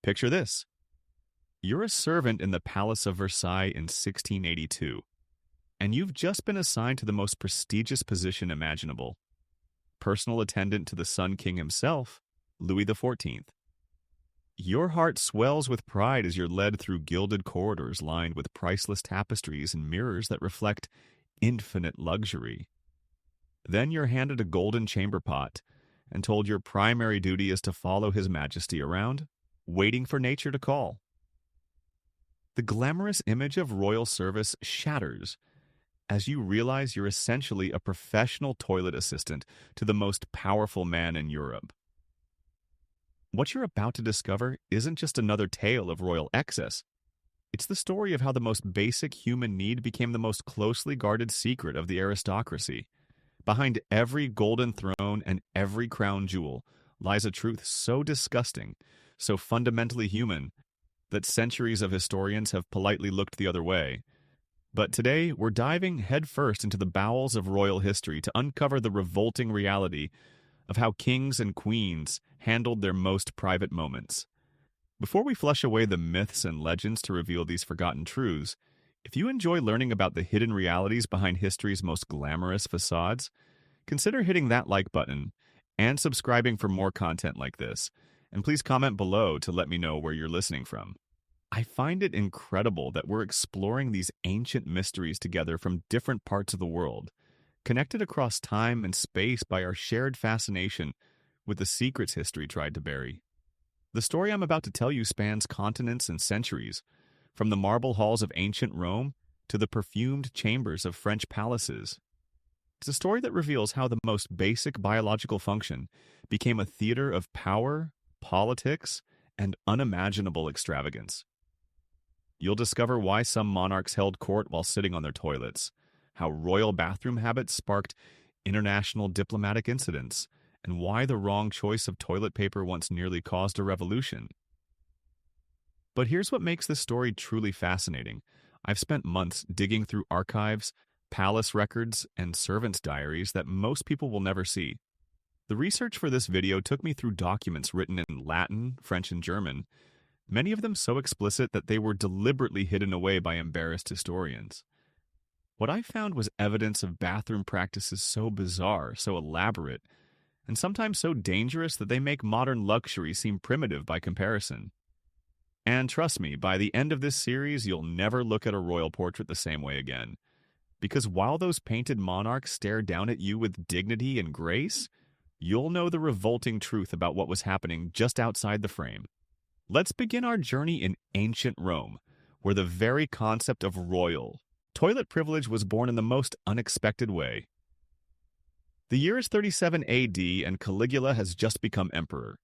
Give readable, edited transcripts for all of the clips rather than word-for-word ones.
Picture this. You're a servant in the Palace of Versailles in 1682, and you've just been assigned to the most prestigious position imaginable, personal attendant to the Sun King himself, Louis XIV. Your heart swells with pride as you're led through gilded corridors lined with priceless tapestries and mirrors that reflect infinite luxury. Then you're handed a golden chamber pot and told your primary duty is to follow His Majesty around, waiting for nature to call. The glamorous image of royal service shatters as you realize you're essentially a professional toilet assistant to the most powerful man in Europe. What you're about to discover isn't just another tale of royal excess. It's the story of how the most basic human need became the most closely guarded secret of the aristocracy. Behind every golden throne and every crown jewel lies a truth so disgusting, so fundamentally human, that centuries of historians have politely looked the other way. But today, we're diving headfirst into the bowels of royal history to uncover the revolting reality of how kings and queens handled their most private moments. Before we flush away the myths and legends to reveal these forgotten truths, if you enjoy learning about the hidden realities behind history's most glamorous facades, consider hitting that like button and subscribing for more content like this. And please comment below to let me know where you're listening from. I find it incredible that we're exploring these ancient mysteries together from different parts of the world, connected across time and space by our shared fascination with the secrets history tried to bury. The story I'm about to tell you spans continents and centuries, from the marble halls of ancient Rome to the perfumed chambers of French palaces. It's a story that reveals how the most basic biological function became a theater of power, politics, and unimaginable extravagance. You'll discover why some monarchs held court while sitting on their toilets, how royal bathroom habits sparked international diplomatic incidents, and why the wrong choice of toilet paper once nearly caused a revolution. But here's what makes this story truly fascinating. I've spent months digging through archives, palace records, and servants' diaries that most people will never see. The research for this video took me through documents written in Latin, French, and German, many of them so explicit that they were deliberately hidden away by embarrassed historians. What I found was evidence of bathroom practices so bizarre, so elaborate, and sometimes so dangerous that they make modern luxury seem primitive by comparison. And trust me, by the end of this series, you'll never look at a royal portrait the same way again. Because while those painted monarchs stare down at you with dignity and grace, you'll know the revolting truth about what was happening just outside the frame. Let's begin our journey in ancient Rome, where the very concept of royal toilet privilege was born in the most unexpected way. The year is 37 AD, and Caligula has just become emperor.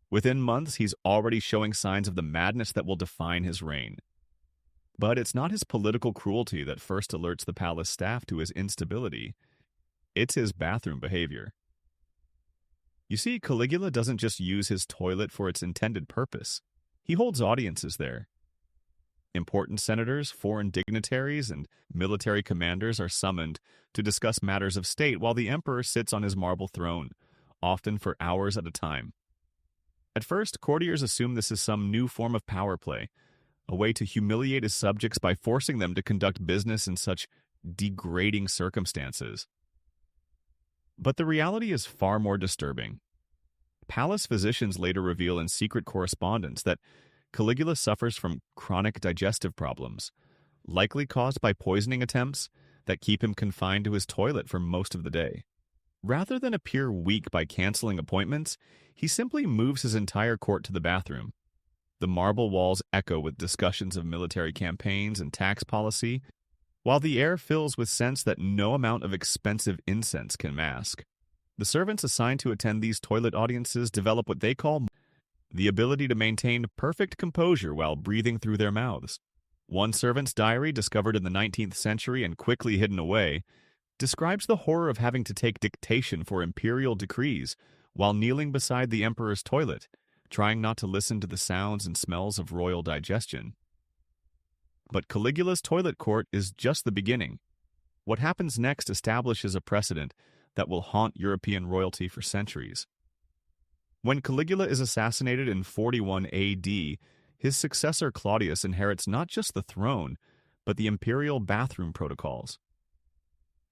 Within months, he's already showing signs of the madness that will define his reign. But it's not his political cruelty that first alerts the palace staff to his instability. It's his bathroom behavior. You see, Caligula doesn't just use his toilet for its intended purpose. He holds audiences there. Important senators, foreign dignitaries, and military commanders are summoned to discuss matters of state while the emperor sits on his marble throne, often for hours at a time. At first, courtiers assume this is some new form of power play, a way to humiliate his subjects by forcing them to conduct business in such degrading circumstances. But the reality is far more disturbing. Palace physicians later reveal in secret correspondence that Caligula suffers from chronic digestive problems, likely caused by poisoning attempts that keep him confined to his toilet for most of the day. Rather than appear weak by canceling appointments, he simply moves his entire court to the bathroom. The marble walls echo with discussions of military campaigns and tax policy, while the air fills with scents that no amount of expensive incense can mask. The servants assigned to attend these toilet audiences develop what they call the ability to maintain perfect composure while breathing through their mouths. One servant's diary, discovered in the 19th century and quickly hidden away, describes the horror of having to take dictation for imperial decrees while kneeling beside the emperor's toilet, trying not to listen to the sounds and smells of royal digestion. But Caligula's toilet court is just the beginning. What happens next establishes a precedent that will haunt European royalty for centuries. When Caligula is assassinated in 41 AD, his successor Claudius inherits not just the throne, but the imperial bathroom protocols.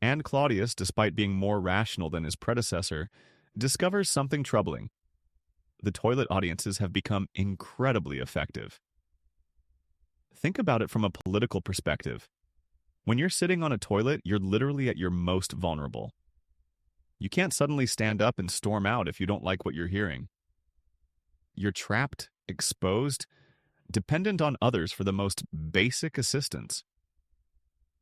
And Claudius, despite being more rational than his predecessor, discovers something troubling. The toilet audiences have become incredibly effective. Think about it from a political perspective. When you're sitting on a toilet, you're literally at your most vulnerable. You can't suddenly stand up and storm out if you don't like what you're hearing. You're trapped, exposed, dependent on others for the most basic assistance.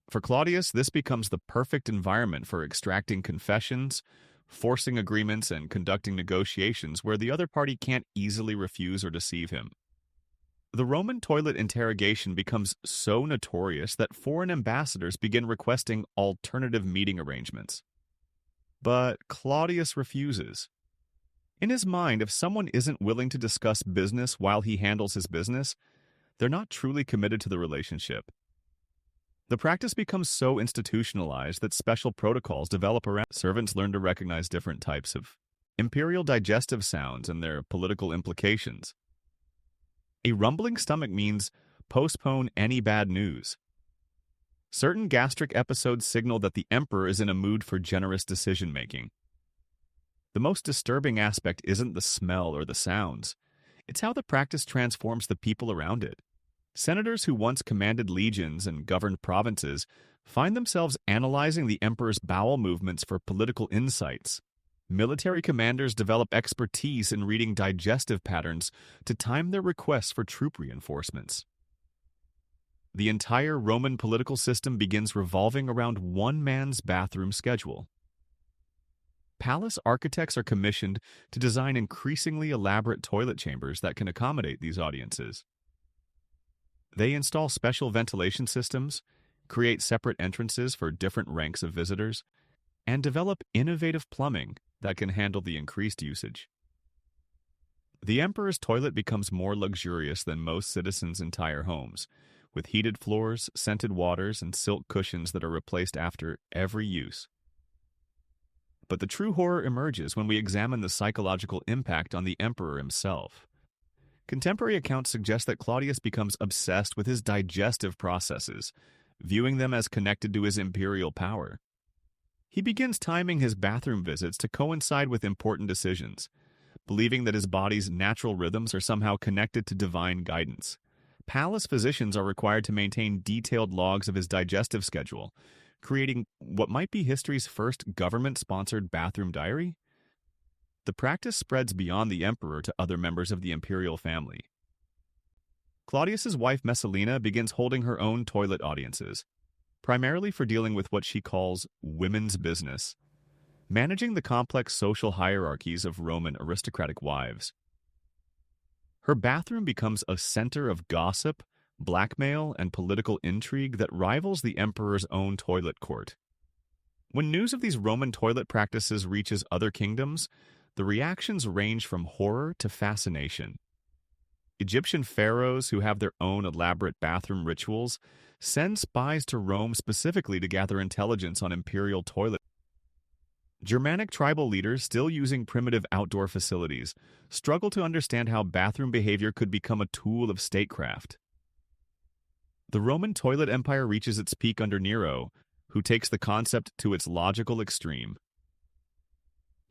For Claudius, this becomes the perfect environment for extracting confessions, forcing agreements, and conducting negotiations where the other party can't easily refuse or deceive him. The Roman toilet interrogation becomes so notorious that foreign ambassadors begin requesting alternative meeting arrangements. But Claudius refuses. In his mind, if someone isn't willing to discuss business while he handles his business, they're not truly committed to the relationship. The practice becomes so institutionalized that special protocols develop around. Servants learn to recognize different types of imperial digestive sounds and their political implications. A rumbling stomach means postpone any bad news. Certain gastric episodes signal that the emperor is in a mood for generous decision-making. The most disturbing aspect isn't the smell or the sounds. It's how the practice transforms the people around it. Senators who once commanded legions and governed provinces find themselves analyzing the emperor's bowel movements for political insights. Military commanders develop expertise in reading digestive patterns to time their requests for troop reinforcements. The entire Roman political system begins revolving around one man's bathroom schedule. Palace architects are commissioned to design increasingly elaborate toilet chambers that can accommodate these audiences. They install special ventilation systems, create separate entrances for different ranks of visitors, and develop innovative plumbing that can handle the increased usage. The emperor's toilet becomes more luxurious than most citizens' entire homes, with heated floors, scented waters, and silk cushions that are replaced after every use. But the true horror emerges when we examine the psychological impact on the emperor himself. Contemporary accounts suggest that Claudius becomes obsessed with his digestive processes, viewing them as connected to his imperial power. He begins timing his bathroom visits to coincide with important decisions, believing that his body's natural rhythms are somehow connected to divine guidance. Palace physicians are required to maintain detailed logs of his digestive schedule, creating what might be history's first government-sponsored bathroom diary. The practice spreads beyond the emperor to other members of the imperial family. Claudius's wife Messalina begins holding her own toilet audiences, primarily for dealing with what she calls women's business, managing the complex social hierarchies of Roman aristocratic wives. Her bathroom becomes a center of gossip, blackmail, and political intrigue that rivals the emperor's own toilet court. When news of these Roman toilet practices reaches other kingdoms, the reactions range from horror to fascination. Egyptian pharaohs, who have their own elaborate bathroom rituals, send spies to Rome specifically to gather intelligence on imperial toilet. Germanic tribal leaders, still using primitive outdoor facilities, struggle to understand how bathroom behavior could become a tool of statecraft. The Roman toilet empire reaches its peak under Nero, who takes the concept to its logical extreme.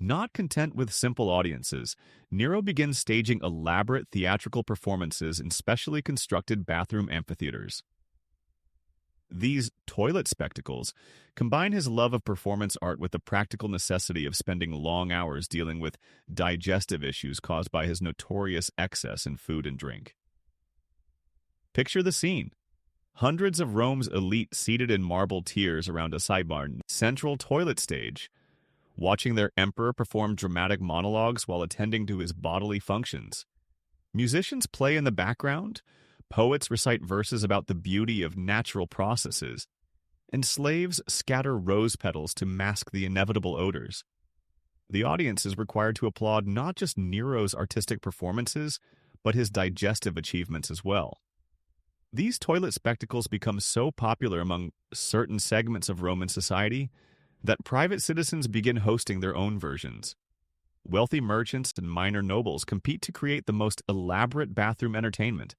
Not content with simple audiences, Nero begins staging elaborate theatrical performances in specially constructed bathroom amphitheaters. These toilet spectacles combine his love of performance art with the practical necessity of spending long hours dealing with digestive issues caused by his notorious excess in food and drink. Picture the scene. Hundreds of Rome's elite seated in marble tiers around a sidebar central toilet stage, watching their emperor perform dramatic monologues while attending to his bodily functions. Musicians play in the background, poets recite verses about the beauty of natural processes, and slaves scatter rose petals to mask the inevitable odors. The audience is required to applaud not just Nero's artistic performances, but his digestive achievements as well. These toilet spectacles become so popular among certain segments of Roman society that private citizens begin hosting their own versions. Wealthy merchants and minor nobles compete to create the most elaborate bathroom entertainment,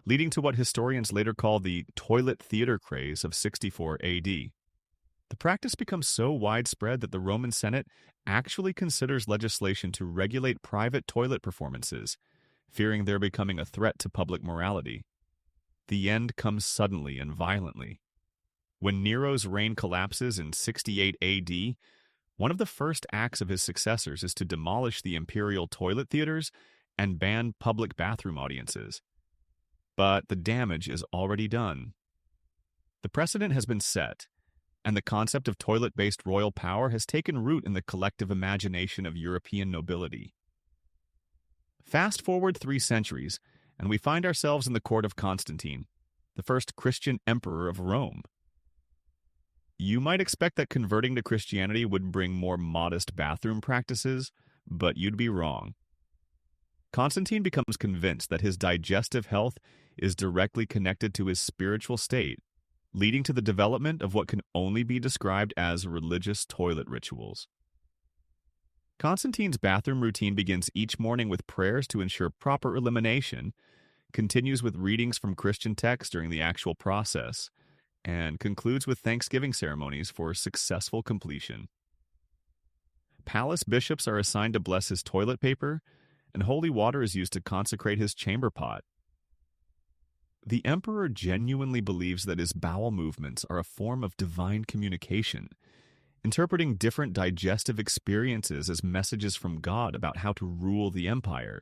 leading to what historians later call the toilet theater craze of 64 AD. The practice becomes so widespread that the Roman Senate actually considers legislation to regulate private toilet performances, fearing they're becoming a threat to public morality. The end comes suddenly and violently. When Nero's reign collapses in 68 AD, one of the first acts of his successors is to demolish the imperial toilet theaters and ban public bathroom audiences. But the damage is already done. The precedent has been set, and the concept of toilet-based royal power has taken root in the collective imagination of European nobility. Fast forward 3 centuries, and we find ourselves in the court of Constantine, the first Christian emperor of Rome. You might expect that converting to Christianity would bring more modest bathroom practices, but you'd be wrong. Constantine becomes convinced that his digestive health is directly connected to his spiritual state, leading to the development of what can only be described as religious toilet rituals. Constantine's bathroom routine begins each morning with prayers to ensure proper elimination, continues with readings from Christian texts during the actual process, and concludes with thanksgiving ceremonies for successful completion. Palace bishops are assigned to bless his toilet paper, and holy water is used to consecrate his chamber pot. The emperor genuinely believes that his bowel movements are a form of divine communication, interpreting different digestive experiences as messages from God about how to rule the empire.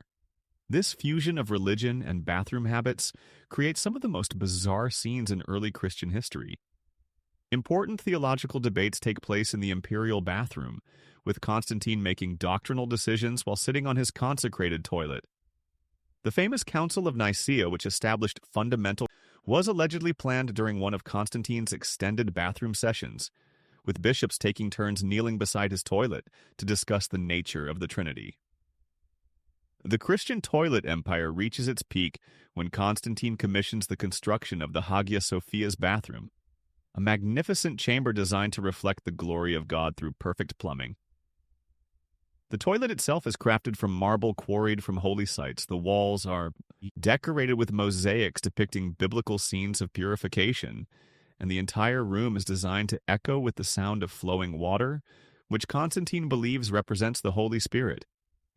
This fusion of religion and bathroom habits creates some of the most bizarre scenes in early Christian history. Important theological debates take place in the imperial bathroom, with Constantine making doctrinal decisions while sitting on his consecrated toilet. The famous Council of Nicaea, which established fundamental, was allegedly planned during one of Constantine's extended bathroom sessions, with bishops taking turns kneeling beside his toilet to discuss the nature of the Trinity. The Christian toilet empire reaches its peak when Constantine commissions the construction of the Hagia Sophia's bathroom, a magnificent chamber designed to reflect the glory of God through perfect plumbing. The toilet itself is crafted from marble quarried from holy sites. The walls are decorated with mosaics depicting biblical scenes of purification, and the entire room is designed to echo with the sound of flowing water, which Constantine believes represents the Holy Spirit.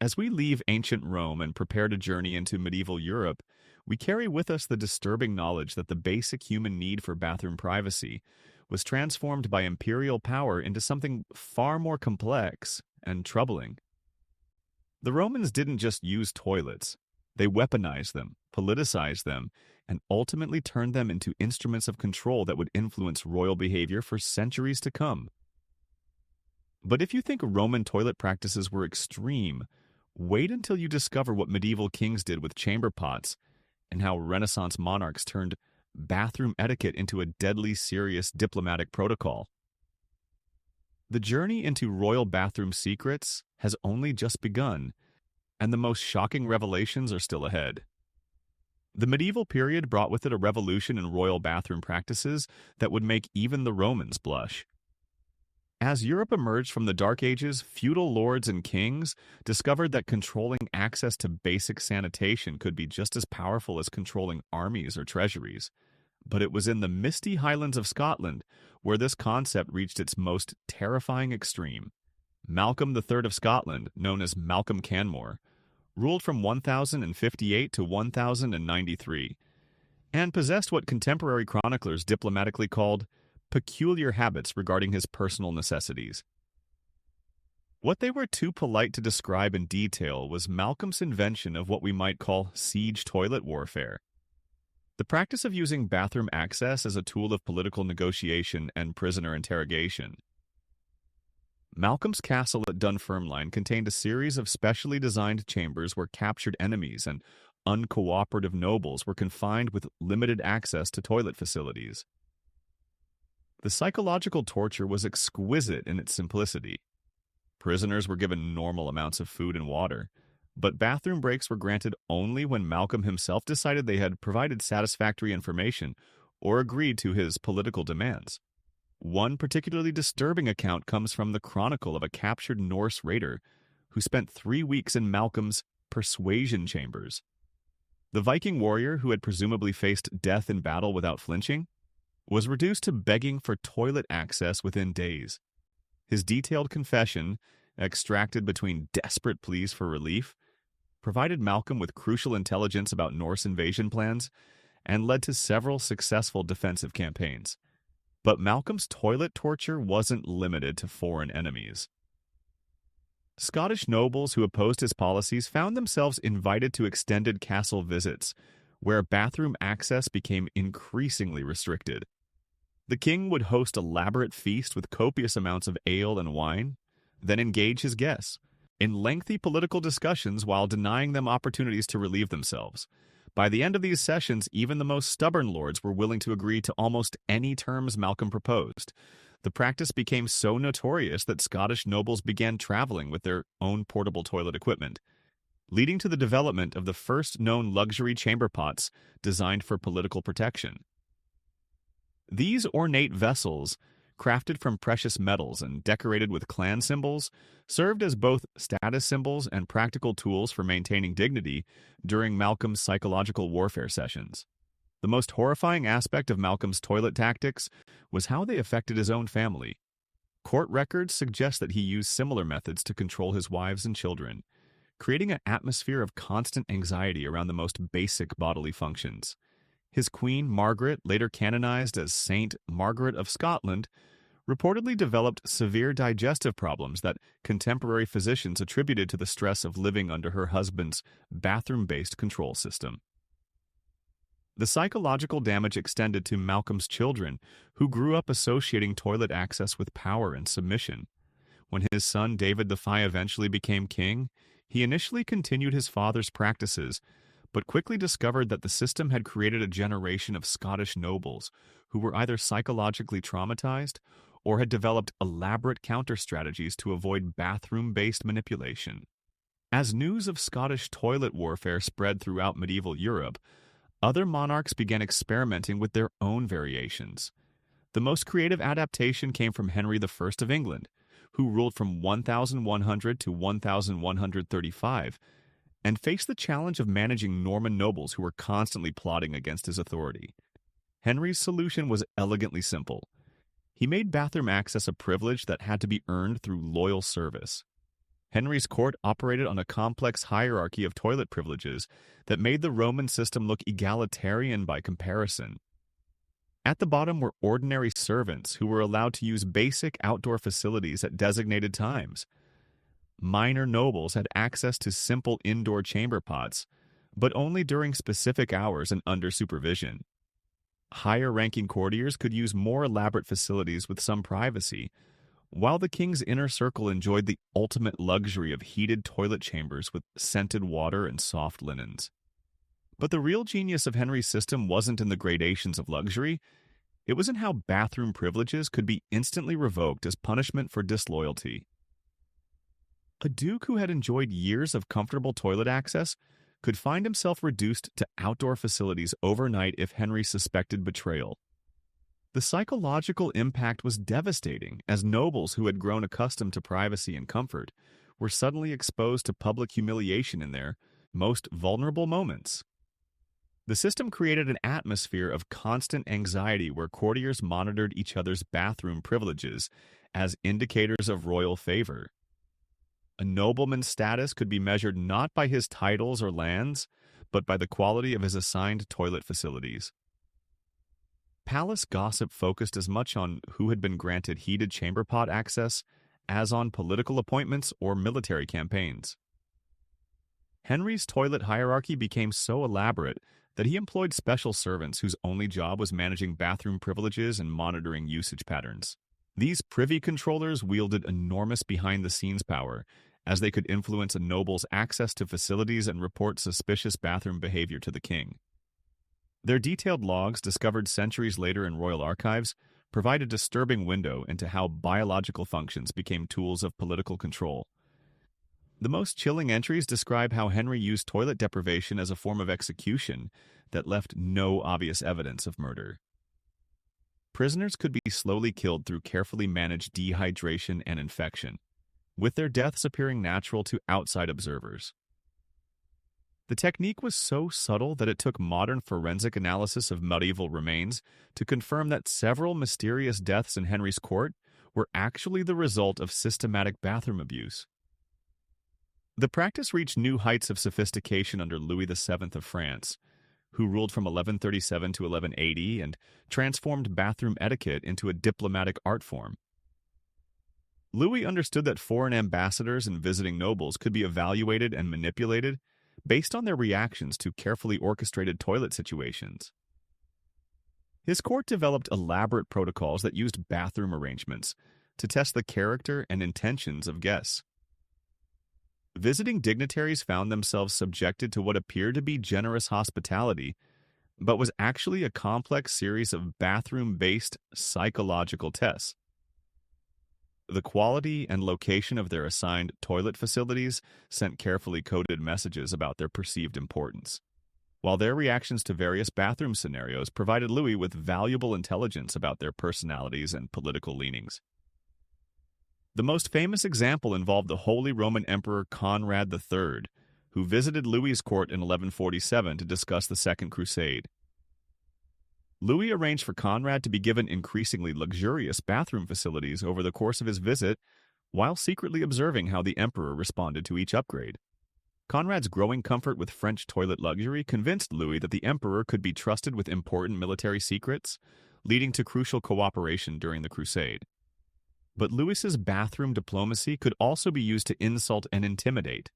As we leave ancient Rome and prepare to journey into medieval Europe, we carry with us the disturbing knowledge that the basic human need for bathroom privacy was transformed by imperial power into something far more complex and troubling. The Romans didn't just use toilets. They weaponized them, politicized them, and ultimately turned them into instruments of control that would influence royal behavior for centuries to come. But if you think Roman toilet practices were extreme, wait until you discover what medieval kings did with chamber pots and how Renaissance monarchs turned bathroom etiquette into a deadly serious diplomatic protocol. The journey into royal bathroom secrets has only just begun, and the most shocking revelations are still ahead. The medieval period brought with it a revolution in royal bathroom practices that would make even the Romans blush. As Europe emerged from the Dark Ages, feudal lords and kings discovered that controlling access to basic sanitation could be just as powerful as controlling armies or treasuries. But it was in the misty highlands of Scotland where this concept reached its most terrifying extreme. Malcolm III of Scotland, known as Malcolm Canmore, ruled from 1058 to 1093, and possessed what contemporary chroniclers diplomatically called peculiar habits regarding his personal necessities. What they were too polite to describe in detail was Malcolm's invention of what we might call siege toilet warfare. The practice of using bathroom access as a tool of political negotiation and prisoner interrogation. Malcolm's castle at Dunfermline contained a series of specially designed chambers where captured enemies and uncooperative nobles were confined with limited access to toilet facilities. The psychological torture was exquisite in its simplicity. Prisoners were given normal amounts of food and water, but bathroom breaks were granted only when Malcolm himself decided they had provided satisfactory information or agreed to his political demands. One particularly disturbing account comes from the chronicle of a captured Norse raider who spent 3 weeks in Malcolm's persuasion chambers. The Viking warrior, who had presumably faced death in battle without flinching, was reduced to begging for toilet access within days. His detailed confession, extracted between desperate pleas for relief, provided Malcolm with crucial intelligence about Norse invasion plans and led to several successful defensive campaigns. But Malcolm's toilet torture wasn't limited to foreign enemies. Scottish nobles who opposed his policies found themselves invited to extended castle visits, where bathroom access became increasingly restricted. The king would host elaborate feasts with copious amounts of ale and wine, then engage his guests in lengthy political discussions while denying them opportunities to relieve themselves. By the end of these sessions, even the most stubborn lords were willing to agree to almost any terms Malcolm proposed. The practice became so notorious that Scottish nobles began traveling with their own portable toilet equipment, leading to the development of the first known luxury chamber pots designed for political protection. These ornate vessels, crafted from precious metals and decorated with clan symbols, served as both status symbols and practical tools for maintaining dignity during Malcolm's psychological warfare sessions. The most horrifying aspect of Malcolm's toilet tactics was how they affected his own family. Court records suggest that he used similar methods to control his wives and children, creating an atmosphere of constant anxiety around the most basic bodily functions. His queen, Margaret, later canonized as Saint Margaret of Scotland, reportedly developed severe digestive problems that contemporary physicians attributed to the stress of living under her husband's bathroom-based control system. The psychological damage extended to Malcolm's children, who grew up associating toilet access with power and submission. When his son David the Fay eventually became king, he initially continued his father's practices, but quickly discovered that the system had created a generation of Scottish nobles who were either psychologically traumatized or had developed elaborate counter-strategies to avoid bathroom-based manipulation. As news of Scottish toilet warfare spread throughout medieval Europe, other monarchs began experimenting with their own variations. The most creative adaptation came from Henry I of England, who ruled from 1100 to 1135, and faced the challenge of managing Norman nobles who were constantly plotting against his authority. Henry's solution was elegantly simple. He made bathroom access a privilege that had to be earned through loyal service. Henry's court operated on a complex hierarchy of toilet privileges that made the Roman system look egalitarian by comparison. At the bottom were ordinary servants who were allowed to use basic outdoor facilities at designated times. Minor nobles had access to simple indoor chamber pots, but only during specific hours and under supervision. Higher-ranking courtiers could use more elaborate facilities with some privacy, while the king's inner circle enjoyed the ultimate luxury of heated toilet chambers with scented water and soft linens. But the real genius of Henry's system wasn't in the gradations of luxury. It was in how bathroom privileges could be instantly revoked as punishment for disloyalty. A duke who had enjoyed years of comfortable toilet access could find himself reduced to outdoor facilities overnight if Henry suspected betrayal. The psychological impact was devastating, as nobles who had grown accustomed to privacy and comfort were suddenly exposed to public humiliation in their most vulnerable moments. The system created an atmosphere of constant anxiety where courtiers monitored each other's bathroom privileges as indicators of royal favor. A nobleman's status could be measured not by his titles or lands, but by the quality of his assigned toilet facilities. Palace gossip focused as much on who had been granted heated chamber pot access as on political appointments or military campaigns. Henry's toilet hierarchy became so elaborate that he employed special servants whose only job was managing bathroom privileges and monitoring usage patterns. These privy controllers wielded enormous behind-the-scenes power, as they could influence a noble's access to facilities and report suspicious bathroom behavior to the king. Their detailed logs, discovered centuries later in royal archives, provide a disturbing window into how biological functions became tools of political control. The most chilling entries describe how Henry used toilet deprivation as a form of execution that left no obvious evidence of murder. Prisoners could be slowly killed through carefully managed dehydration and infection. with their deaths appearing natural to outside observers. The technique was so subtle that it took modern forensic analysis of medieval remains to confirm that several mysterious deaths in Henry's court were actually the result of systematic bathroom abuse. The practice reached new heights of sophistication under Louis VII of France, who ruled from 1137 to 1180 and transformed bathroom etiquette into a diplomatic art form. Louis understood that foreign ambassadors and visiting nobles could be evaluated and manipulated based on their reactions to carefully orchestrated toilet situations. His court developed elaborate protocols that used bathroom arrangements to test the character and intentions of guests. Visiting dignitaries found themselves subjected to what appeared to be generous hospitality, but was actually a complex series of bathroom-based psychological tests. The quality and location of their assigned toilet facilities sent carefully coded messages about their perceived importance, while their reactions to various bathroom scenarios provided Louis with valuable intelligence about their personalities and political leanings. The most famous example involved the Holy Roman Emperor Conrad III, who visited Louis's court in 1147 to discuss the Second Crusade. Louis arranged for Conrad to be given increasingly luxurious bathroom facilities over the course of his visit, while secretly observing how the emperor responded to each upgrade. Conrad's growing comfort with French toilet luxury convinced Louis that the emperor could be trusted with important military secrets, leading to crucial cooperation during the Crusade. But Louis's bathroom diplomacy could also be used to insult and intimidate.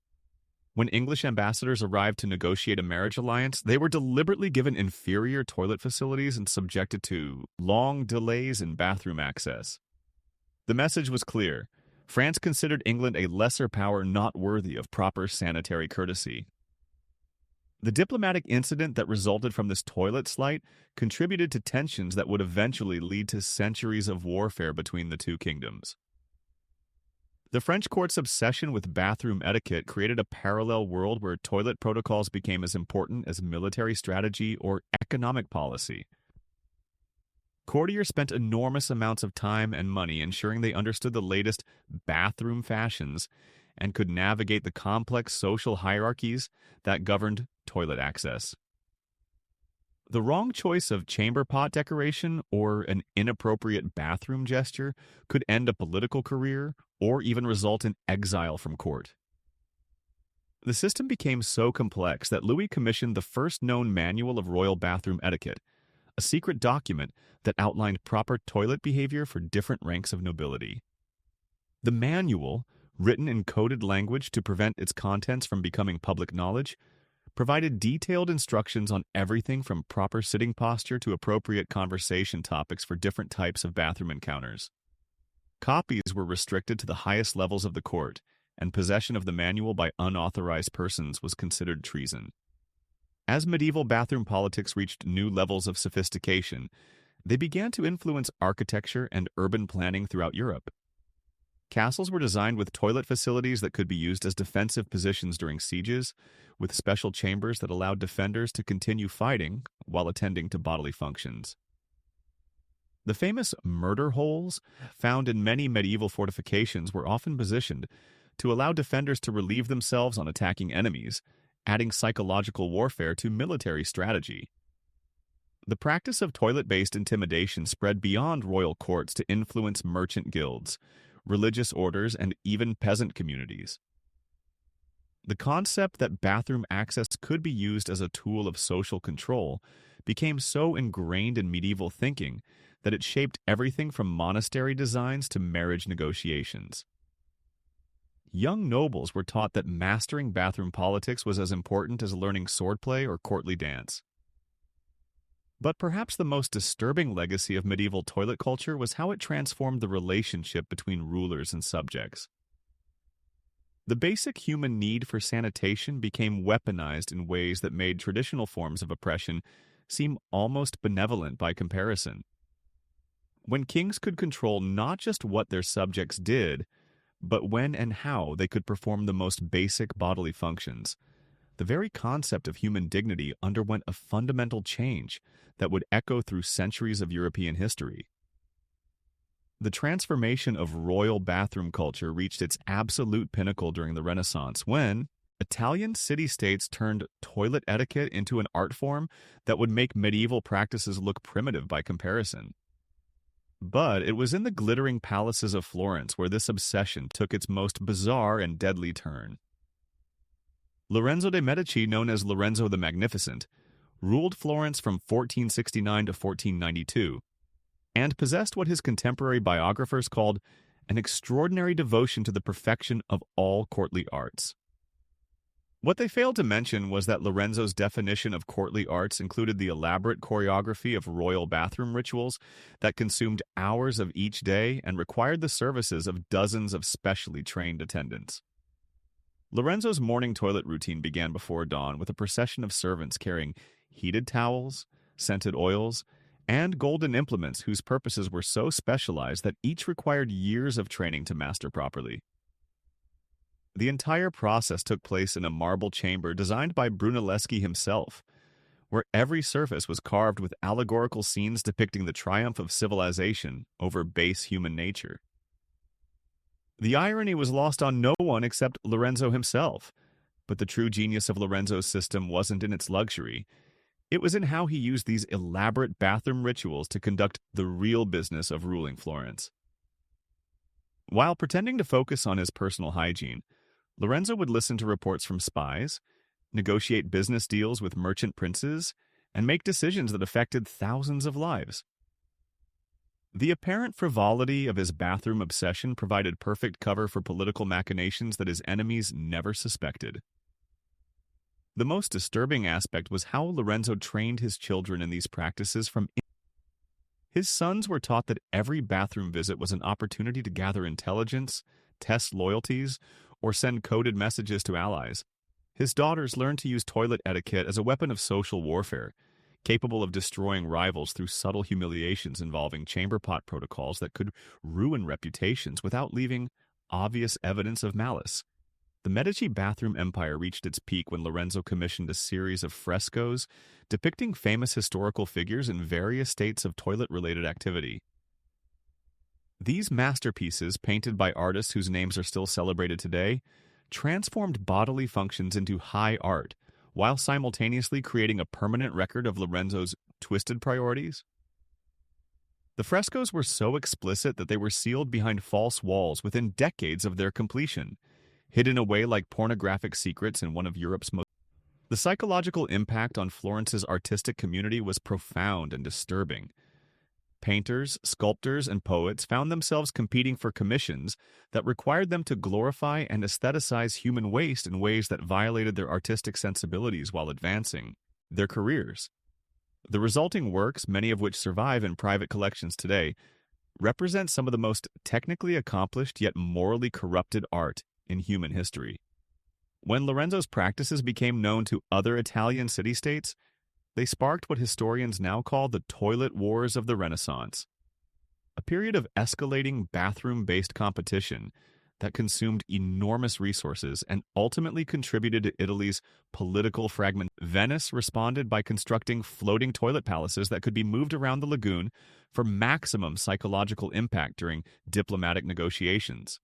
When English ambassadors arrived to negotiate a marriage alliance, they were deliberately given inferior toilet facilities and subjected to long delays in bathroom access. The message was clear. France considered England a lesser power not worthy of proper sanitary courtesy. The diplomatic incident that resulted from this toilet slight contributed to tensions that would eventually lead to centuries of warfare between the two kingdoms. The French court's obsession with bathroom etiquette created a parallel world where toilet protocols became as important as military strategy or economic policy. Courtiers spent enormous amounts of time and money ensuring they understood the latest bathroom fashions and could navigate the complex social hierarchies that governed toilet access. The wrong choice of chamber pot decoration or an inappropriate bathroom gesture could end a political career or even result in exile from court. The system became so complex that Louis commissioned the first known manual of royal bathroom etiquette, a secret document that outlined proper toilet behavior for different ranks of nobility. The manual, written in coded language to prevent its contents from becoming public knowledge, provided detailed instructions on everything from proper sitting posture to appropriate conversation topics for different types of bathroom encounters. Copies were restricted to the highest levels of the court, and possession of the manual by unauthorized persons was considered treason. As medieval bathroom politics reached new levels of sophistication, they began to influence architecture and urban planning throughout Europe. Castles were designed with toilet facilities that could be used as defensive positions during sieges, with special chambers that allowed defenders to continue fighting while attending to bodily functions. The famous murder holes found in many medieval fortifications were often positioned to allow defenders to relieve themselves on attacking enemies, adding psychological warfare to military strategy. The practice of toilet-based intimidation spread beyond royal courts to influence merchant guilds, religious orders, and even peasant communities. The concept that bathroom access could be used as a tool of social control became so ingrained in medieval thinking that it shaped everything from monastery designs to marriage negotiations. Young nobles were taught that mastering bathroom politics was as important as learning swordplay or courtly dance. But perhaps the most disturbing legacy of medieval toilet culture was how it transformed the relationship between rulers and subjects. The basic human need for sanitation became weaponized in ways that made traditional forms of oppression seem almost benevolent by comparison. When kings could control not just what their subjects did, but when and how they could perform the most basic bodily functions, the very concept of human dignity underwent a fundamental change that would echo through centuries of European history. The transformation of royal bathroom culture reached its absolute pinnacle during the Renaissance when Italian city-states turned toilet etiquette into an art form that would make medieval practices look primitive by comparison. But it was in the glittering palaces of Florence where this obsession took its most bizarre and deadly turn. Lorenzo de' Medici, known as Lorenzo the Magnificent, ruled Florence from 1469 to 1492, and possessed what his contemporary biographers called an extraordinary devotion to the perfection of all courtly arts. What they failed to mention was that Lorenzo's definition of courtly arts included the elaborate choreography of royal bathroom rituals that consumed hours of each day and required the services of dozens of specially trained attendants. Lorenzo's morning toilet routine began before dawn with a procession of servants carrying heated towels, scented oils, and golden implements whose purposes were so specialized that each required years of training to master properly. The entire process took place in a marble chamber designed by Brunelleschi himself, where every surface was carved with allegorical scenes depicting the triumph of civilization over base human nature. The irony was lost on no one except Lorenzo himself, but the true genius of Lorenzo's system wasn't in its luxury. It was in how he used these elaborate bathroom rituals to conduct the real business of ruling Florence. While pretending to focus on his personal hygiene, Lorenzo would listen to reports from spies, negotiate business deals with merchant princes, and make decisions that affected thousands of lives. The apparent frivolity of his bathroom obsession provided perfect cover for political machinations that his enemies never suspected. The most disturbing aspect was how Lorenzo trained his children in these practices from his sons were taught that every bathroom visit was an opportunity to gather intelligence, test loyalties, or send coded messages to allies. His daughters learned to use toilet etiquette as a weapon of social warfare, capable of destroying rivals through subtle humiliations involving chamber pot protocols that could ruin reputations without leaving obvious evidence of malice. The Medici bathroom empire reached its peak when Lorenzo commissioned a series of frescoes depicting famous historical figures in various states of toilet-related activity. These masterpieces, painted by artists whose names are still celebrated today, transformed bodily functions into high art, while simultaneously creating a permanent record of Lorenzo's twisted priorities. The frescoes were so explicit that they were sealed behind false walls within decades of their completion, hidden away like pornographic secrets in one of Europe's most... The psychological impact on Florence's artistic community was profound and disturbing. Painters, sculptors, and poets found themselves competing for commissions that required them to glorify and aestheticize human waste in ways that violated their artistic sensibilities while advancing their careers. The resulting works, many of which survive in private collections today, represent some of the most technically accomplished yet morally corrupted art in human history. When Lorenzo's practices became known to other Italian city-states, they sparked what historians now call the toilet wars of the Renaissance, a period of escalating bathroom-based competition that consumed enormous resources and ultimately contributed to Italy's political fragment. Venice responded by constructing floating toilet palaces that could be moved around the lagoon for maximum psychological impact during diplomatic negotiations.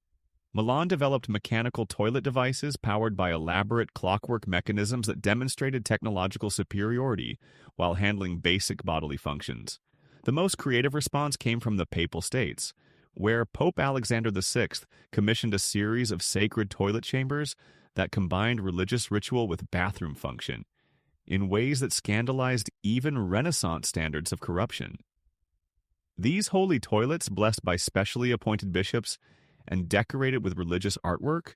Milan developed mechanical toilet devices powered by elaborate clockwork mechanisms that demonstrated technological superiority while handling basic bodily functions. The most creative response came from the Papal States, where Pope Alexander VI commissioned a series of sacred toilet chambers that combined religious ritual with bathroom function in ways that scandalized even Renaissance standards of corruption. These holy toilets, blessed by specially appointed bishops and decorated with religious artwork,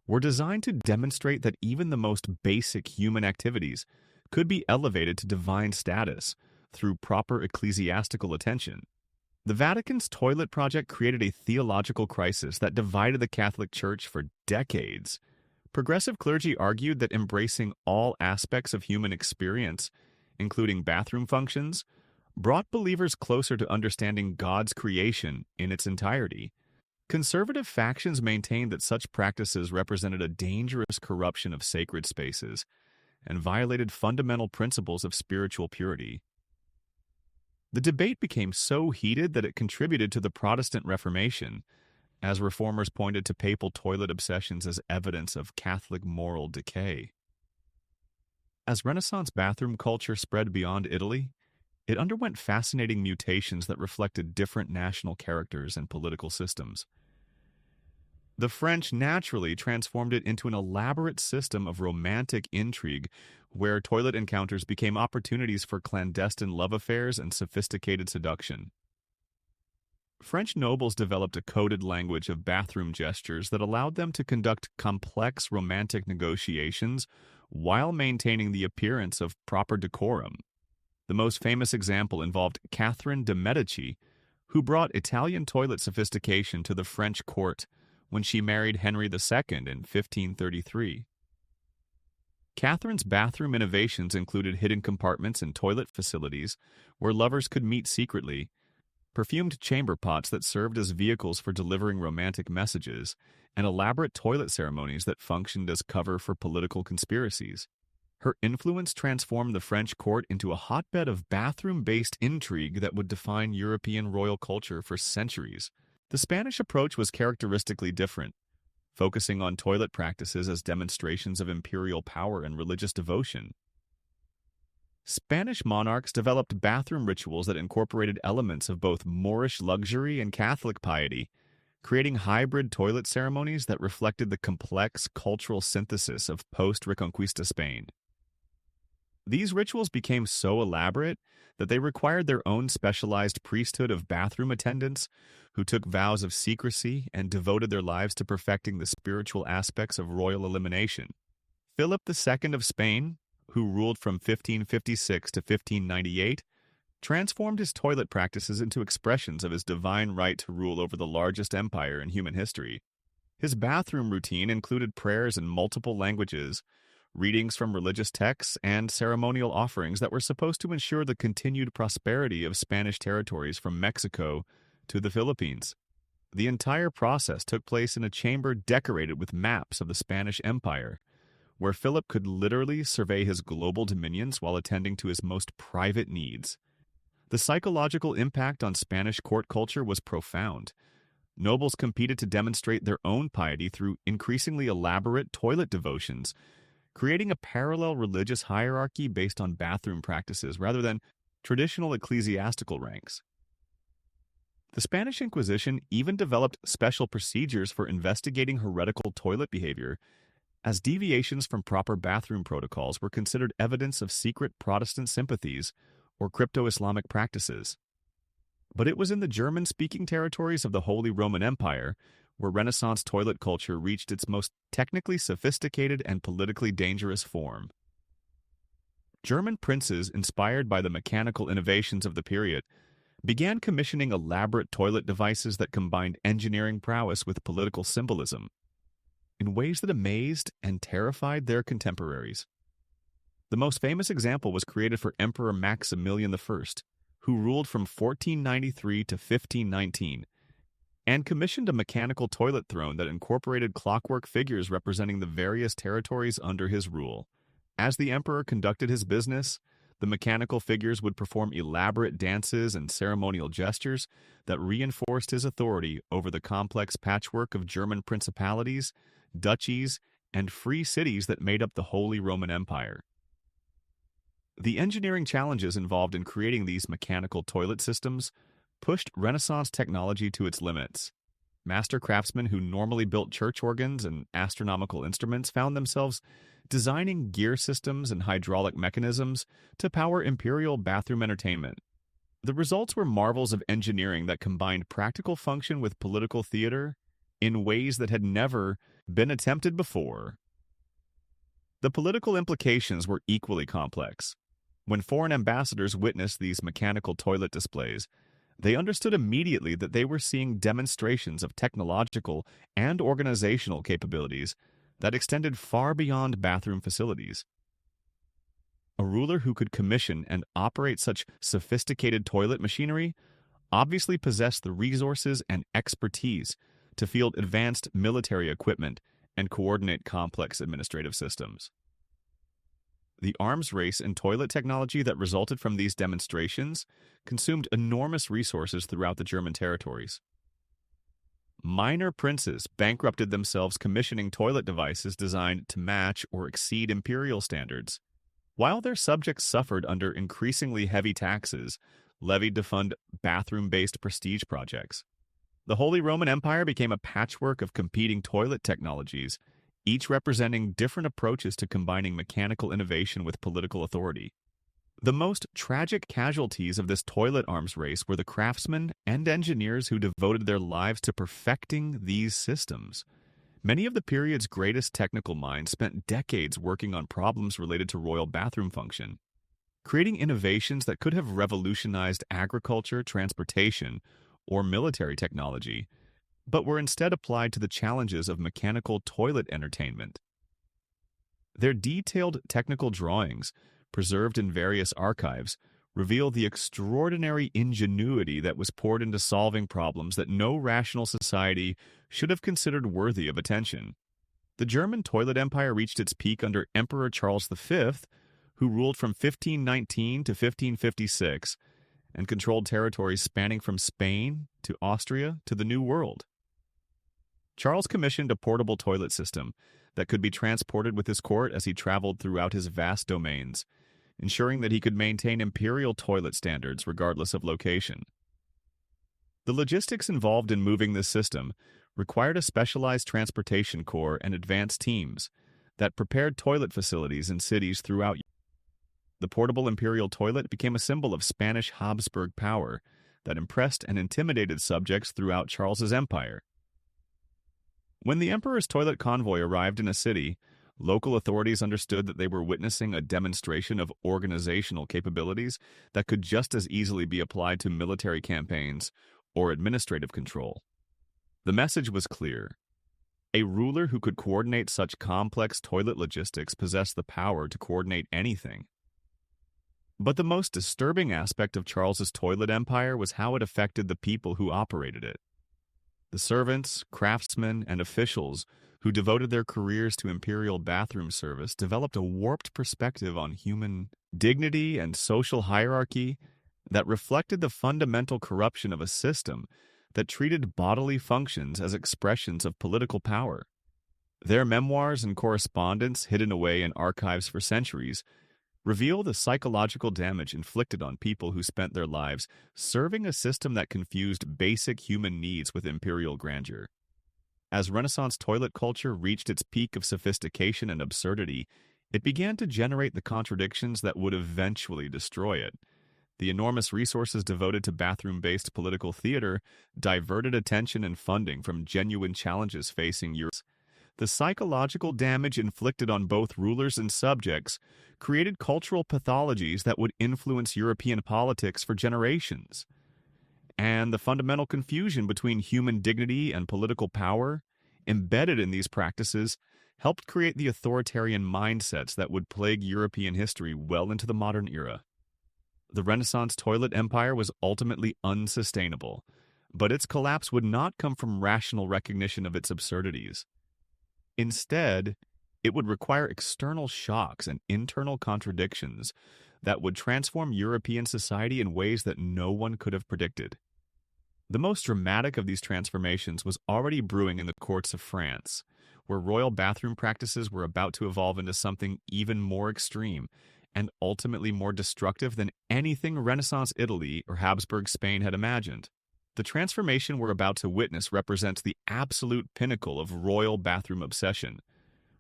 were designed to demonstrate that even the most basic human activities could be elevated to divine status through proper ecclesiastical attention. The Vatican's toilet project created a theological crisis that divided the Catholic Church for decades. Progressive clergy argued that embracing all aspects of human experience, including bathroom functions, brought believers closer to understanding God's creation in its entirety. Conservative factions maintained that such practices represented a dangerous corruption of sacred spaces and violated fundamental principles of spiritual purity. The debate became so heated that it contributed to the Protestant Reformation, as reformers pointed to papal toilet obsessions as evidence of Catholic moral decay. As Renaissance bathroom culture spread beyond Italy, it underwent fascinating mutations that reflected different national characters and political systems. The French naturally transformed it into an elaborate system of romantic intrigue where toilet encounters became opportunities for clandestine love affairs and sophisticated seduction. French nobles developed a coded language of bathroom gestures that allowed them to conduct complex romantic negotiations while maintaining the appearance of proper decorum. The most famous example involved Catherine de' Medici, who brought Italian toilet sophistication to the French court when she married Henry II in 1533. Catherine's bathroom innovations included hidden compartments in toilet facilities where lovers could meet secretly, perfumed chamber pots that served as vehicles for delivering romantic messages, and elaborate toilet ceremonies that functioned as cover for political conspiracies. Her influence transformed the French court into a hotbed of bathroom-based intrigue that would define European royal culture for centuries. The Spanish approach was characteristically different, focusing on toilet practices as demonstrations of imperial power and religious devotion. Spanish monarchs developed bathroom rituals that incorporated elements of both Moorish luxury and Catholic piety, creating hybrid toilet ceremonies that reflected the complex cultural synthesis of post-Reconquista Spain. These rituals became so elaborate that they required their own specialized priesthood of bathroom attendants who took vows of secrecy and devoted their lives to perfecting the spiritual aspects of royal elimination. Philip II of Spain, who ruled from 1556 to 1598, transformed his toilet practices into expressions of his divine right to rule over the largest empire in human history. His bathroom routine included prayers in multiple languages, readings from religious texts, and ceremonial offerings that were supposed to ensure the continued prosperity of Spanish territories from Mexico to the Philippines. The entire process took place in a chamber decorated with maps of the Spanish Empire, where Philip could literally survey his global dominions while attending to his most private needs. The psychological impact on Spanish court culture was profound. Nobles competed to demonstrate their own piety through increasingly elaborate toilet devotions, creating a parallel religious hierarchy based on bathroom practices rather than traditional ecclesiastical ranks. The Spanish Inquisition even developed special procedures for investigating heretical toilet behavior, as deviations from proper bathroom protocols were considered evidence of secret Protestant sympathies or crypto-Islamic practices. But it was in the German-speaking territories of the Holy Roman Empire where Renaissance toilet culture reached its most technically sophisticated and politically dangerous form. German princes, inspired by the mechanical innovations of the period, began commissioning elaborate toilet devices that combined engineering prowess with political symbolism in ways that amazed and terrified their contemporaries. The most famous example was created for Emperor Maximilian I, who ruled from 1493 to 1519, and commissioned a mechanical toilet throne that incorporated clockwork figures representing the various territories under his rule. As the emperor conducted his business, the mechanical figures would perform elaborate dances and ceremonial gestures that reinforced his authority over the complex patchwork of German principalities, duchies, and free cities that made up the Holy Roman Empire. The engineering challenges involved in creating these mechanical toilet systems pushed Renaissance technology to its limits. Master craftsmen who normally built church organs and astronomical instruments found themselves designing gear systems and hydraulic mechanisms to power imperial bathroom entertainment. The results were marvels of engineering that combined practical function with political theater in ways that had never been attempted before. The political implications were equally complex. When foreign ambassadors witnessed these mechanical toilet displays, they understood immediately that they were seeing demonstrations of technological and organizational capabilities that extended far beyond bathroom facilities. A ruler who could commission and operate such sophisticated toilet machinery obviously possessed the resources and expertise to field advanced military equipment and coordinate complex administrative systems. The arms race and toilet technology that resulted from these demonstrations consumed enormous resources throughout the German territories. Minor princes bankrupted themselves commissioning toilet devices designed to match or exceed imperial standards, while their subjects suffered under increasingly heavy taxes levied to fund bathroom-based prestige projects. The Holy Roman Empire became a patchwork of competing toilet technologies, each representing different approaches to combining mechanical innovation with political authority. The most tragic casualties of this toilet arms race were the craftsmen and engineers who devoted their lives to perfecting these systems. Many of the period's greatest technical minds spent decades working on problems related to royal bathroom function, creating innovations that could have revolutionized agriculture, transportation, or military technology, but were instead applied to the challenges of mechanical toilet entertainment. Their detailed technical drawings, preserved in various archives, reveal the extraordinary ingenuity that was poured into solving problems that no rational society should have considered worthy of attention. The German toilet empire reached its peak under Emperor Charles V, who ruled from 1519 to 1556 and controlled territories spanning from Spain to Austria to the New World. Charles commissioned a portable toilet system that could be transported with his court as he traveled throughout his vast domains, ensuring that he could maintain imperial toilet standards regardless of location. The logistics involved in moving this system required a specialized transportation corps and advanced teams that prepared toilet facilities in cities throughout Europe. The portable imperial toilet became a symbol of Spanish Habsburg power that impressed and intimidated subjects throughout Charles's empire. When the emperor's toilet convoy arrived in a city, local authorities understood that they were witnessing a demonstration of organizational capabilities that could just as easily be applied to military campaigns or administrative control. The message was clear. A ruler who could coordinate such complex toilet logistics possessed the power to coordinate anything. But the most disturbing aspect of Charles's toilet empire was how it affected the people who operated it. The servants, craftsmen, and officials who devoted their careers to imperial bathroom service developed a warped perspective on human dignity and social hierarchy that reflected the fundamental corruption of a system that treated bodily functions as expressions of political power. Their memoirs and correspondence, hidden away in archives for centuries, reveal the psychological damage inflicted on people who spent their lives serving a system that confused basic human needs with imperial grandeur. As Renaissance toilet culture reached its peak of sophistication and absurdity, it began to generate the contradictions that would eventually destroy it. The enormous resources devoted to bathroom-based political theater diverted attention and funding from genuine challenges facing Europe. The psychological damage inflicted on both rulers and subjects created cultural pathologies that would influence European politics for generations. And the fundamental confusion between human dignity and political power, embedded in these practices, helped create the authoritarian mindsets that would plague European history well into the modern era. The Renaissance toilet empire was ultimately unsustainable, but its collapse would not come from rational recognition of its absurdities. Instead, it would require external shocks and internal contradictions that would transform European society in ways that no one could have predicted. The most dramatic of these transformations was already brewing in the courts of France, where royal bathroom practices were about to evolve into something even more extreme and ultimately more destructive than anything Renaissance Italy or Habsburg Spain had imagined. The transformation we're about to witness represents the absolute pinnacle of royal bathroom obsession,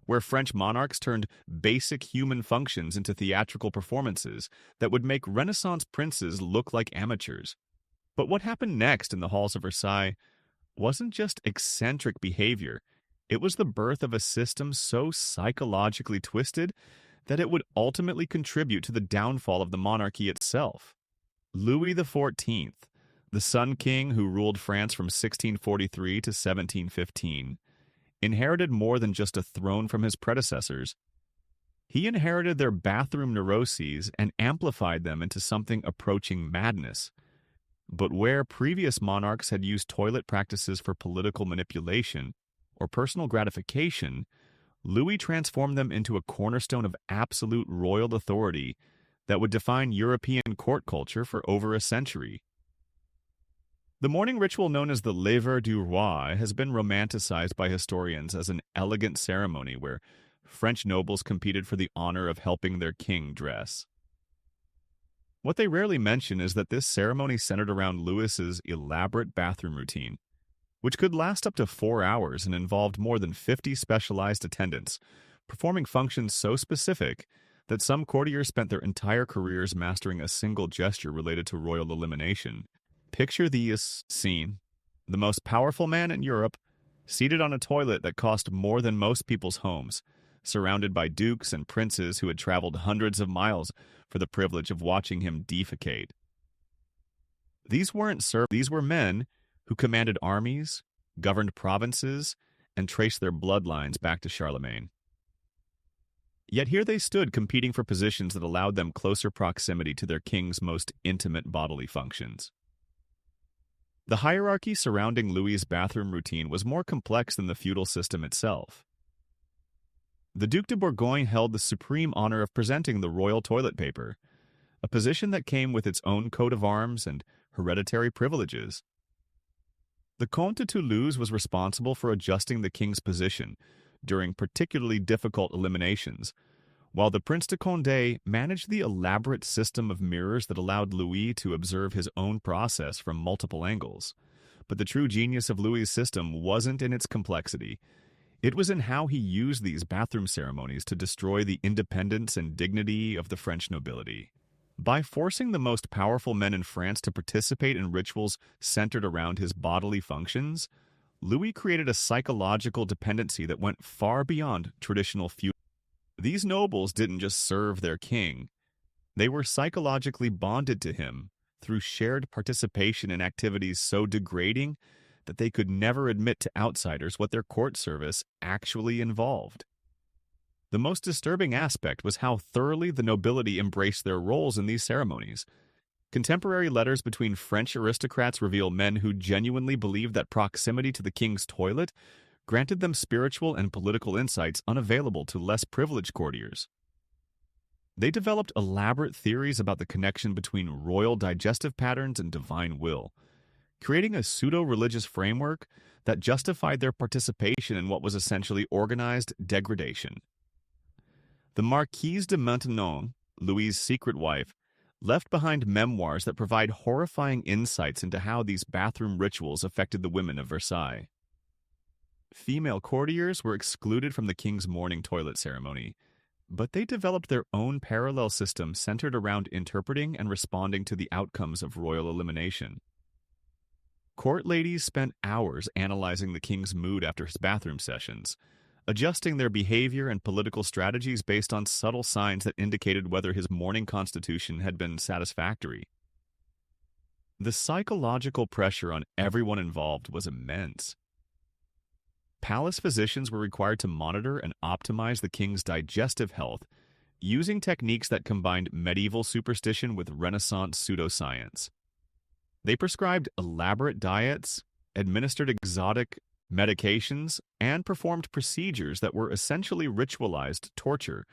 where French monarchs turned basic human functions into theatrical performances that would make Renaissance princes look like amateurs. But what happened next in the halls of Versailles wasn't just eccentric behavior. It was the birth of a system so psychologically twisted that it would ultimately contribute to the downfall of the monarchy itself. Louis XIV, the Sun King who ruled France from 1643 to 1715, inherited more than just a throne from his predecessors. He inherited their bathroom neuroses and amplified them into something approaching madness. But where previous monarchs had used toilet practices for political manipulation or personal gratification, Louis transformed them into a cornerstone of absolute royal authority that would define European court culture for over a century. The mourning ritual known as the lever du roi has been romanticized by historians as an elegant ceremony where French nobles competed for the honor of helping their king dress. What they rarely mention is that this ceremony centered around Louis's elaborate bathroom routine, which could last up to 4 hours and involved more than 50 specialized attendants, performing functions so specific that some courtiers spent their entire careers mastering a single gesture related to royal elimination. Picture this scene: the most powerful man in Europe, seated on a toilet that cost more than most people's homes, surrounded by dukes and princes who had traveled hundreds of miles for the privilege of watching him defecate. These were men who commanded armies, governed provinces, and traced their bloodlines back to Charlemagne. Yet here they stood competing for positions that allowed them closer proximity to their king's most intimate bodily functions. The hierarchy surrounding Louis's bathroom routine was more complex than the feudal system itself. The Duc de Bourgogne held the supreme honor of presenting the royal toilet paper, a position that came with its own coat of arms and hereditary privileges. The Comte de Toulouse was responsible for adjusting the king's position during particularly difficult eliminations, while the Prince de Condé managed the elaborate system of mirrors that allowed Louis to observe his own process from multiple angles. But the true genius of Louis's system wasn't in its complexity. It was in how he used these bathroom ceremonies to destroy the independence and dignity of the French nobility. By forcing the most powerful men in France to participate in rituals centered around his bodily functions, Louis created a psychological dependency that went far beyond traditional feudalism. These nobles didn't just serve their king. They were psychologically bonded to him through shared participation in activities so degrading that they could never admit to outsiders what their court service actually involved. The most disturbing aspect was how thoroughly the nobility embraced their roles in these ceremonies. Contemporary letters between French aristocrats reveal men who genuinely believed that proximity to the king's toilet granted them spiritual and political insights unavailable to less privileged courtiers. They developed elaborate theories about the connection between royal digestive patterns and divine will, creating a pseudo-religious framework that justified their participation in what was essentially organized degradation. The Marquise de Maintenon, Louis's secret wife, left behind memoirs that provide horrifying insights into how these bathroom rituals affected the women of Versailles. Female courtiers were excluded from the king's morning toilet ceremony, but they developed their own parallel system centered around interpreting and responding to the outcomes of royal elimination. Court ladies spent hours analyzing the king's mood after his bathroom sessions, adjusting their behavior and political strategies based on subtle signs that indicated whether his morning constitution had been satisfactory. The psychological pressure on everyone involved was immense. Palace physicians were required to monitor and optimize the king's digestive health using techniques that combined medieval superstition with Renaissance pseudoscience. They prescribed elaborate diets, administered exotic medications, and performed procedures that were essentially ritualized torture,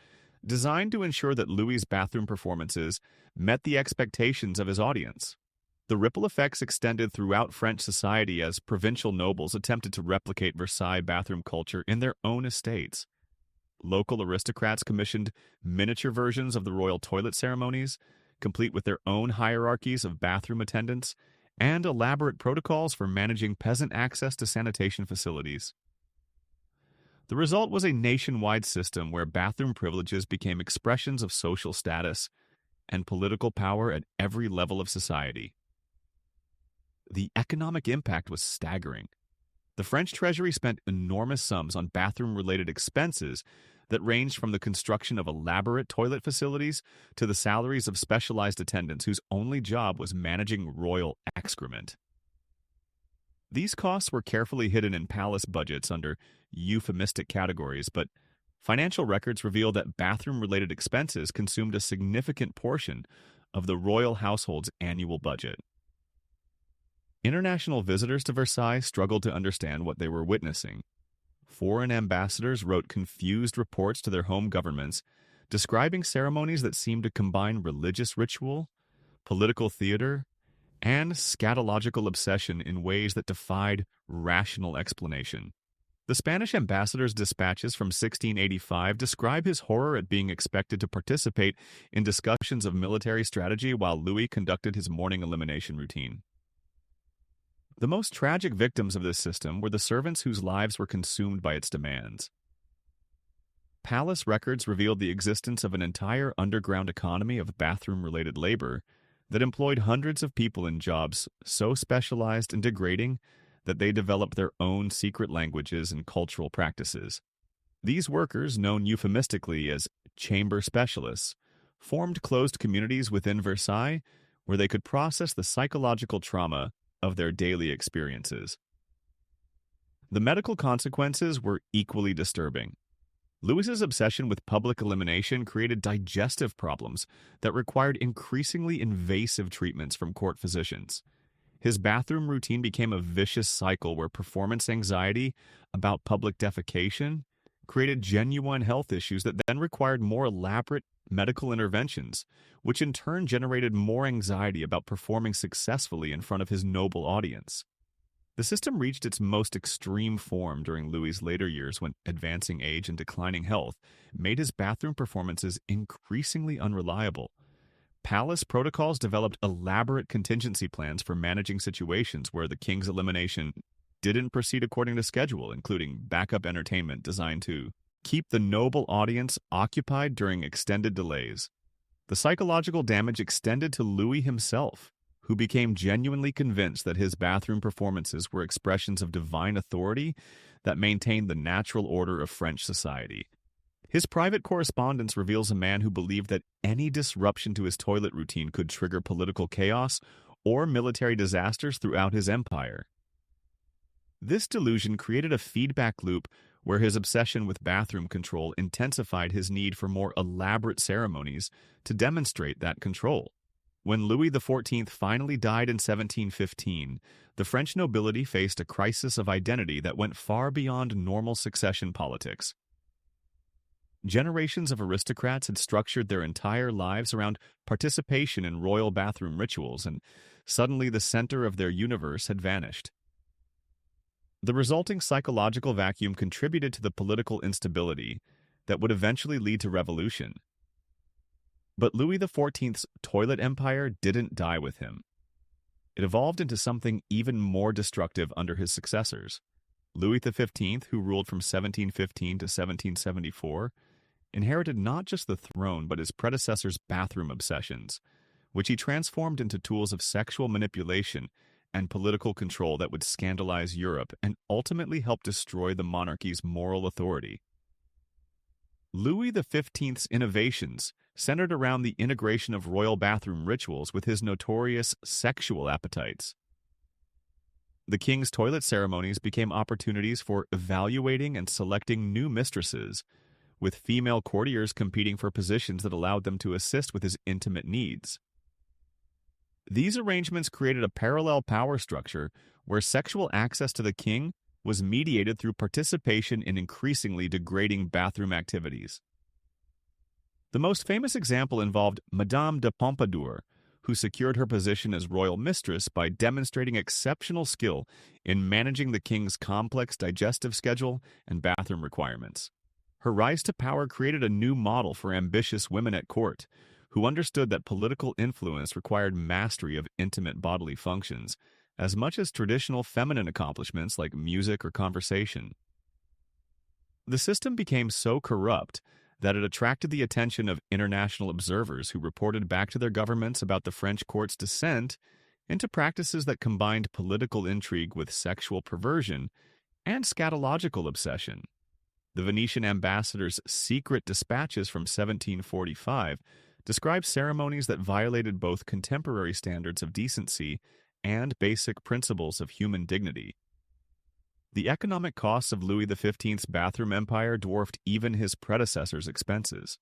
designed to ensure that Louis's bathroom performances met the expectations of his audience. The ripple effects extended throughout French society as provincial nobles attempted to replicate Versailles bathroom culture in their own estates. Local aristocrats commissioned miniature versions of the royal toilet ceremonies, complete with their own hierarchies of bathroom attendants, and elaborate protocols for managing peasant access to sanitation facilities. The result was a nationwide system where bathroom privileges became expressions of social status and political power at every level of society. The economic impact was staggering. The French treasury spent enormous sums on bathroom-related expenses that ranged from the construction of elaborate toilet facilities to the salaries of specialized attendants whose only job was managing royal excrement. These costs were carefully hidden in palace budgets under euphemistic categories, but financial records reveal that bathroom-related expenses consumed a significant portion of the royal household's annual budget. International visitors to Versailles struggled to understand what they were witnessing. Foreign ambassadors wrote confused reports to their home governments, describing ceremonies that seemed to combine religious ritual, political theater, and scatological obsession in ways that defied rational explanation. The Spanish ambassador's dispatches from 1685 describe his horror at being expected to participate in discussions of military strategy while Louis conducted his morning elimination routine. The most tragic victims of this system were the servants whose lives were consumed by its demands. Palace records revealed the existence of an entire underground economy of bathroom-related labor that employed hundreds of people in jobs so specialized and degrading that they developed their own secret languages and cultural practices. These workers, known euphemistically as chamber specialists, formed closed communities within Versailles where they could process the psychological trauma of their daily experiences. The medical consequences were equally disturbing. Louis's obsession with public elimination created digestive problems that required increasingly invasive treatments from court physicians. His bathroom routine became a vicious cycle where performance anxiety about public defecation created genuine health issues that then required more elaborate medical interventions, which in turn generated more anxiety about performing successfully in front of his noble audience. The system reached its most extreme form during Louis's later years when advancing age and declining health made his bathroom performances increasingly unreliable. Palace protocols developed elaborate contingency plans for managing situations where the king's elimination didn't proceed according to schedule, including backup entertainment designed to keep the noble audience occupied during extended delays. The psychological damage extended to Louis himself, who became genuinely convinced that his bathroom performances were expressions of divine authority that maintained the natural order of French society. His private correspondence reveals a man who believed that any disruption to his toilet routine could trigger political chaos or military disasters throughout his empire. This delusion created a feedback loop where his obsession with bathroom control intensified his need for more elaborate ceremonies to demonstrate that control. When Louis XIV finally died in 1715, the French nobility faced a crisis of identity that went far beyond normal succession politics. Generations of aristocrats had structured their entire lives around participation in royal bathroom rituals, and suddenly the center of their universe had vanished. The resulting psychological vacuum contributed to the political instability that would eventually lead to revolution. But Louis XIV's toilet empire didn't die with him. It evolved into something even more destructive under his successors. Louis XV, who ruled from 1715 to 1774, inherited not just the throne but his predecessor's bathroom obsessions, which he transformed into tools of sexual manipulation and political control that would scandalize Europe and ultimately help destroy the monarchy's moral authority. Louis XV's innovations centered around the integration of royal bathroom rituals with his notorious sexual appetites. The king's toilet ceremonies became opportunities for evaluating and selecting new mistresses, with female courtiers competing for positions that allowed them to assist with his intimate needs. These arrangements created a parallel power structure where sexual access to the king was mediated through participation in increasingly degrading bathroom activities. The most famous example involved Madame de Pompadour, who secured her position as royal mistress by demonstrating exceptional skill in managing the king's complex digestive schedule and bathroom requirements. Her rise to power created a new model for ambitious women at court, who understood that political influence required mastery of intimate bodily functions, as much as traditional feminine accomplishments like music or conversation. The system became so corrupt that it attracted the attention of international observers who reported back to their governments about the French court's descent into practices that combined political intrigue with sexual perversion and scatological obsession. The Venetian ambassador's secret dispatches from 1745 describe ceremonies that violated both contemporary standards of decency and basic principles of human dignity. The economic costs of Louis XV's bathroom empire dwarfed even his predecessor's expenses.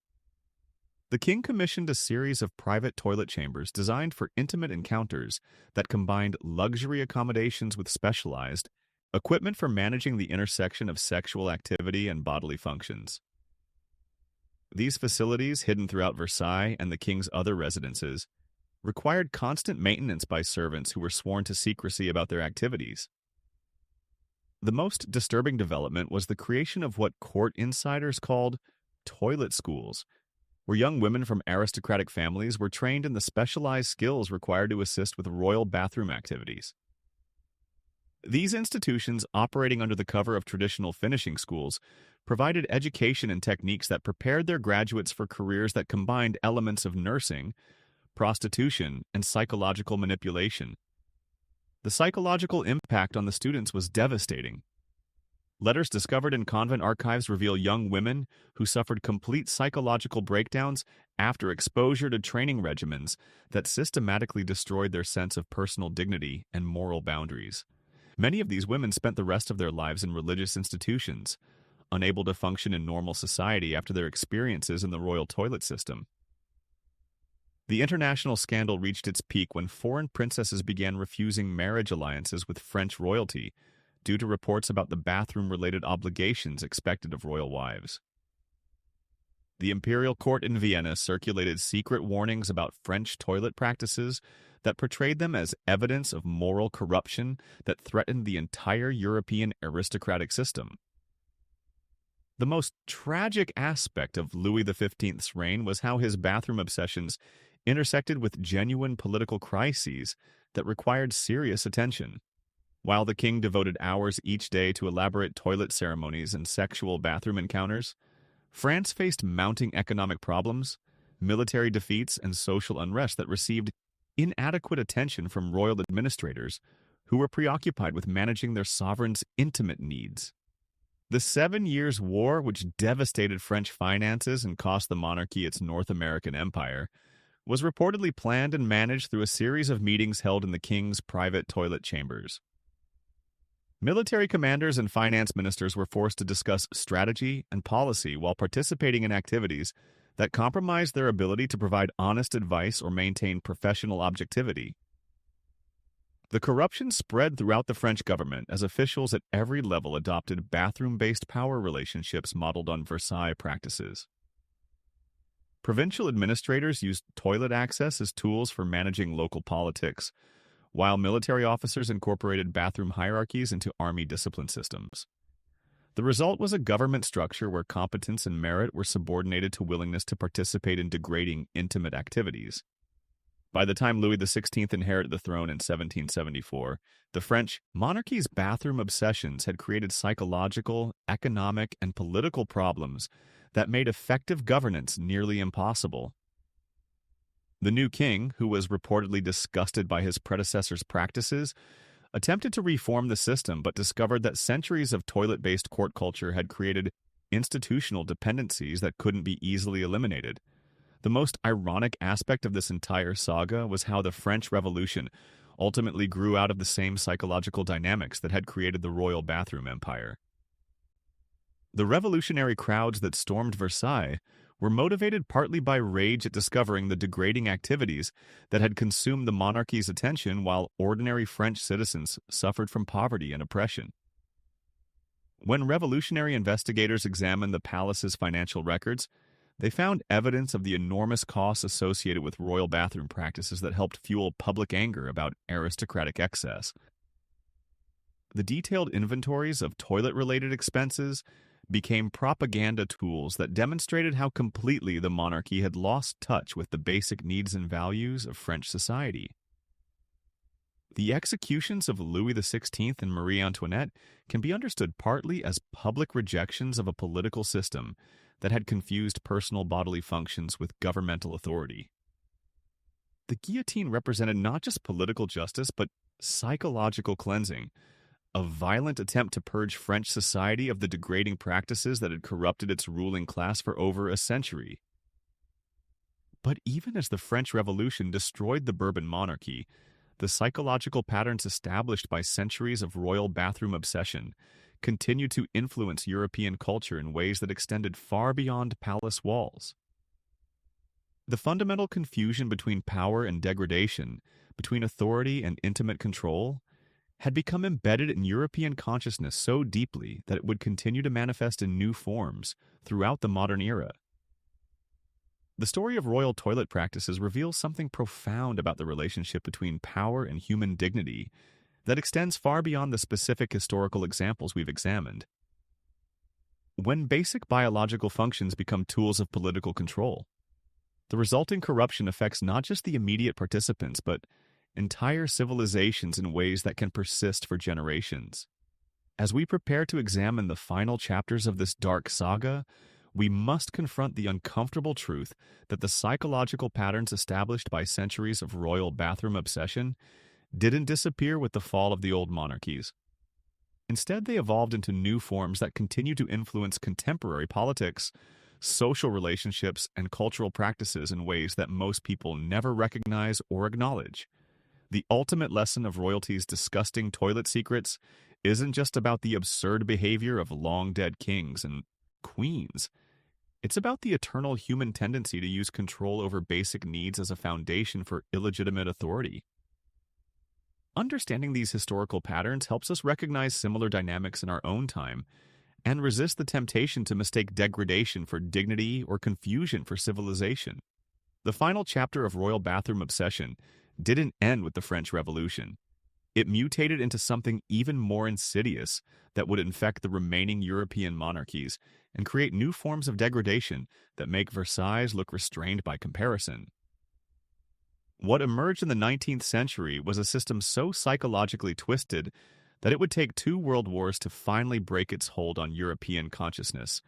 The king commissioned a series of private toilet chambers designed for intimate encounters that combined luxury accommodations with specialized equipment for managing the intersection of sexual activity and bodily functions. These facilities, hidden throughout Versailles and the king's other residences, required constant maintenance by servants who were sworn to secrecy about their activities. The most disturbing development was the creation of what court insiders called toilet schools, where young women from aristocratic families were trained in the specialized skills required to assist with royal bathroom activities. These institutions, operating under the cover of traditional finishing schools, provided education and techniques that prepared their graduates for careers that combined elements of nursing, prostitution, and psychological manipulation. The psychological impact on the students was devastating. Letters discovered in convent archives reveal young women who suffered complete psychological breakdowns after exposure to training regimens that systematically destroyed their sense of personal dignity and moral boundaries. Many of these women spent the rest of their lives in religious institutions, unable to function in normal society after their experiences in the royal toilet system. The international scandal reached its peak when foreign princesses began refusing marriage alliances with French royalty due to reports about the bathroom-related obligations expected of royal wives. The imperial court in Vienna circulated secret warnings about French toilet practices that portrayed them as evidence of moral corruption that threatened the entire European aristocratic system. The most tragic aspect of Louis XV's reign was how his bathroom obsessions intersected with genuine political crises that required serious attention. While the king devoted hours each day to elaborate toilet ceremonies and sexual bathroom encounters, France faced mounting economic problems, military defeats, and social unrest that received inadequate attention from royal administrators who were preoccupied with managing their sovereign's intimate needs. The 7 Years' War, which devastated French finances and cost the monarchy its North American empire, was reportedly planned and managed through a series of meetings held in the king's private toilet chambers. Military commanders and finance ministers were forced to discuss strategy and policy while participating in activities that compromised their ability to provide honest advice or maintain professional objectivity. The corruption spread throughout the French government as officials at every level adopted bathroom-based power relationships modeled on Versailles practices. Provincial administrators used toilet access as tools for managing local politics, while military officers incorporated bathroom hierarchies into army discipline systems. The result was a government structure where competence and merit were subordinated to willingness to participate in degrading, intimate activities. By the time Louis XVI inherited the throne in 1774, the French monarchy's bathroom obsessions had created psychological, economic, and political problems that made effective governance nearly impossible. The new king, who was reportedly disgusted by his predecessor's practices, attempted to reform the system but discovered that centuries of toilet-based court culture had created institutional dependencies that couldn't be easily eliminated. The most ironic aspect of this entire saga was how the French Revolution ultimately grew out of the same psychological dynamics that had created the royal bathroom empire. The revolutionary crowds that stormed Versailles were motivated partly by rage at discovering the degrading activities that had consumed the monarchy's attention while ordinary French citizens suffered from poverty and oppression. When revolutionary investigators examined the palace's financial records, they found evidence of the enormous costs associated with royal bathroom practices that helped fuel public anger about aristocratic excess. The detailed inventories of toilet-related expenses became propaganda tools that demonstrated how completely the monarchy had lost touch with the basic needs and values of French society. The executions of Louis XVI and Marie Antoinette can be understood partly as public rejections of a political system that had confused personal bodily functions with governmental authority. The guillotine represented not just political justice, but psychological cleansing, a violent attempt to purge French society of the degrading practices that had corrupted its ruling class for over a century. But even as the French Revolution destroyed the Bourbon monarchy, the psychological patterns established by centuries of royal bathroom obsession continued to influence European culture in ways that extended far beyond palace walls. The fundamental confusion between power and degradation, between authority and intimate control, had become embedded in European consciousness so deeply that it would continue to manifest in new forms throughout the modern era. The story of royal toilet practices reveals something profound about the relationship between power and human dignity that extends far beyond the specific historical examples we've examined. When basic biological functions become tools of political control, the resulting corruption affects not just the immediate participants, but entire civilizations in ways that can persist for generations. As we prepare to examine the final chapters of this dark saga, we must confront the uncomfortable truth that the psychological patterns established by centuries of royal bathroom obsession didn't disappear with the fall of the old monarchies. Instead, they evolved into new forms that continue to influence contemporary politics, social relationships, and cultural practices in ways that most people never recognize or acknowledge. The ultimate lesson of royalty's disgusting toilet secrets isn't just about the absurd behavior of long-dead kings and queens. It's about the eternal human tendency to use control over basic needs as a foundation for illegitimate authority. Understanding these historical patterns helps us recognize similar dynamics in our own time and resist the temptation to mistake degradation for dignity or confusion for civilization. The final chapter of royal bathroom obsession didn't end with the French Revolution. It mutated into something even more insidious that would infect the remaining European monarchies and create new forms of degradation that make Versailles look restrained by comparison. What emerged in the 19th century was a system so psychologically twisted that it would take 2 world wars to finally break its hold on European consciousness.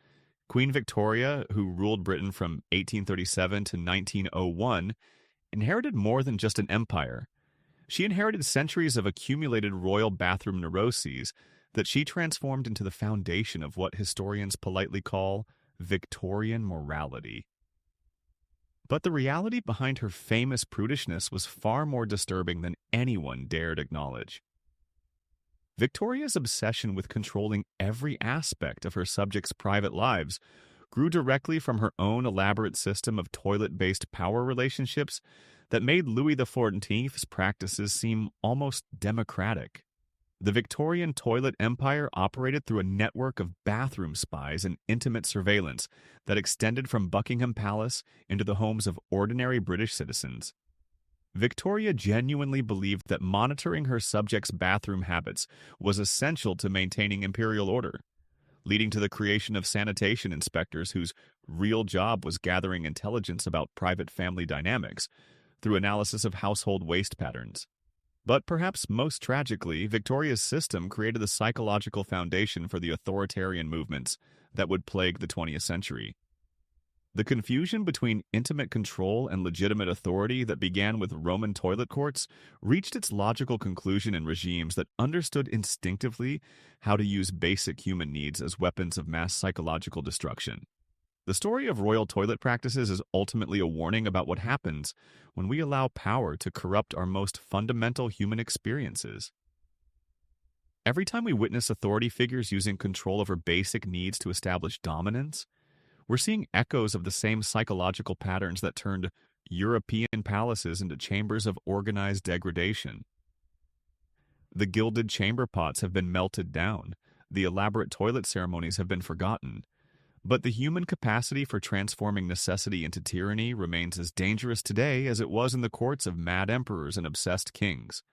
Queen Victoria, who ruled Britain from 1837 to 1901, inherited more than just an empire. She inherited centuries of accumulated royal bathroom neuroses that she transformed into the foundation of what historians politely call Victorian morality. But the reality behind her famous prudishness was far more disturbing than anyone dared acknowledge. Victoria's obsession with controlling every aspect of her subjects' private lives grew directly from her own elaborate system of toilet-based power relationships that made Louis XIV's practices seem almost democratic. The Victorian toilet empire operated through a network of bathroom spies and intimate surveillance that extended from Buckingham Palace into the homes of ordinary British citizens. Victoria genuinely believed that monitoring her subjects' bathroom habits was essential to maintaining imperial order, leading to the creation of sanitation inspectors whose real job was gathering intelligence about private family dynamics through analysis of household waste patterns. But perhaps most tragically, Victoria's system created the psychological foundation for the authoritarian movements that would plague the 20th century. The confusion between intimate control and legitimate authority that began with Roman toilet courts reached its logical conclusion in regimes that understood instinctively how to use basic human needs as weapons of mass psychological destruction. The story of royal toilet practices is ultimately a warning about what happens when we allow power to corrupt our most fundamental human experiences. Every time we witness authority figures using control over basic needs to establish dominance, we're seeing echoes of the same psychological patterns that turned European palaces into chambers of organized degradation. The gilded chamber pots have been melted down, the elaborate toilet ceremonies have been forgotten, but the human capacity for transforming necessity into tyranny remains as dangerous today as it was in the courts of mad emperors and obsessed kings.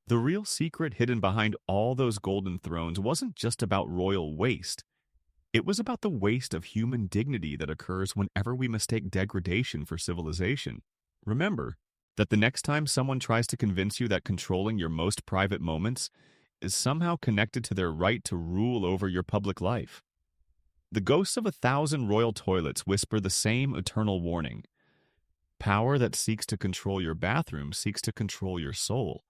The real secret hidden behind all those golden thrones wasn't just about royal waste. It was about the waste of human dignity that occurs whenever we mistake degradation for civilization. Remember that the next time someone tries to convince you that controlling your most private moments is somehow connected to their right to rule over your public life. The ghosts of 1,000 royal toilets whisper the same eternal warning. Power that seeks to control your bathroom seeks to control your soul.